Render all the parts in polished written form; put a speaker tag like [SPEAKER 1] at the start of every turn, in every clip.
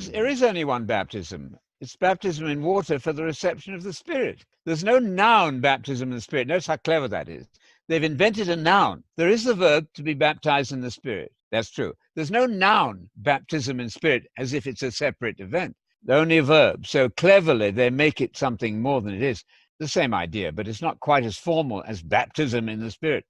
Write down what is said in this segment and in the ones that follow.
[SPEAKER 1] There is only one baptism. It's baptism in water for the reception of the Spirit. There's no noun baptism in the Spirit. Notice how clever that is. They've invented a noun. There is the verb to be baptized in the Spirit. That's true. There's no noun baptism in Spirit as if it's a separate event. Only a verb. So cleverly, they make it something more than it is. The same idea, but it's not quite as formal as baptism in the Spirit.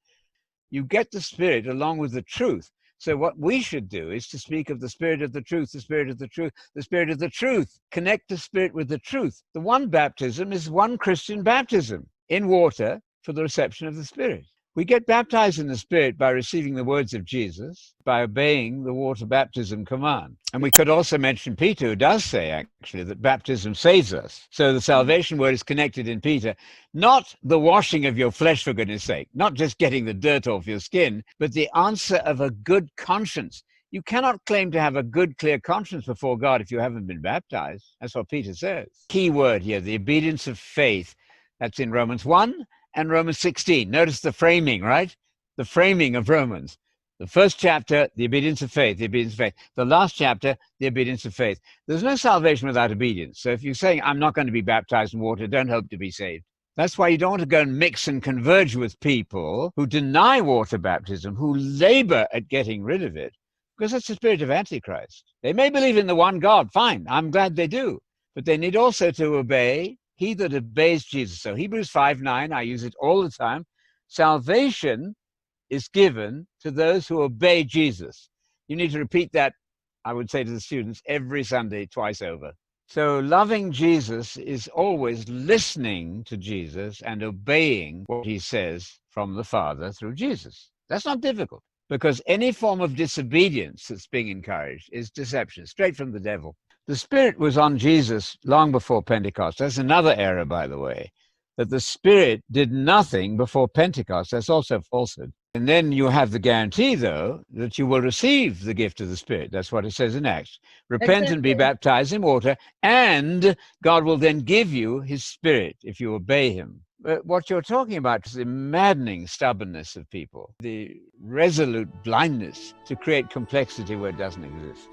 [SPEAKER 1] You get the Spirit along with the truth. So what we should do is to speak of the Spirit of the truth, the Spirit of the truth, the Spirit of the truth. Connect the Spirit with the truth. The one baptism is one Christian baptism in water for the reception of the Spirit. We get baptized in the Spirit by receiving the words of Jesus, by obeying the water baptism command. And we could also mention Peter, who does say, actually, that baptism saves us. So the salvation word is connected in Peter, not the washing of your flesh, for goodness sake, not just getting the dirt off your skin, but the answer of a good conscience. You cannot claim to have a good, clear conscience before God if you haven't been baptized. That's what Peter says. Key word here, the obedience of faith. That's in Romans 1 and Romans 16. Notice the framing, right? The framing of Romans. The first chapter, the obedience of faith, the obedience of faith. The last chapter, the obedience of faith. There's no salvation without obedience. So if you're saying, I'm not going to be baptized in water, don't hope to be saved. That's why you don't want to go and mix and converge with people who deny water baptism, who labor at getting rid of it, because that's the spirit of Antichrist. They may believe in the one God, fine, I'm glad they do, but they need also to obey he that obeys Jesus. So Hebrews 5:9, I use it all the time. Salvation is given to those who obey Jesus. You need to repeat that, I would say to the students, every Sunday, twice over. So loving Jesus is always listening to Jesus and obeying what he says from the Father through Jesus. That's not difficult, because any form of disobedience that's being encouraged is deception, straight from the devil. The Spirit was on Jesus long before Pentecost. That's another error, by the way, that the Spirit did nothing before Pentecost. That's also falsehood. And then you have the guarantee, though, that you will receive the gift of the Spirit. That's what it says in Acts. Repent and be baptized in water, and God will then give you his Spirit if you obey him. But what you're talking about is the maddening stubbornness of people, the resolute blindness to create complexity where it doesn't exist.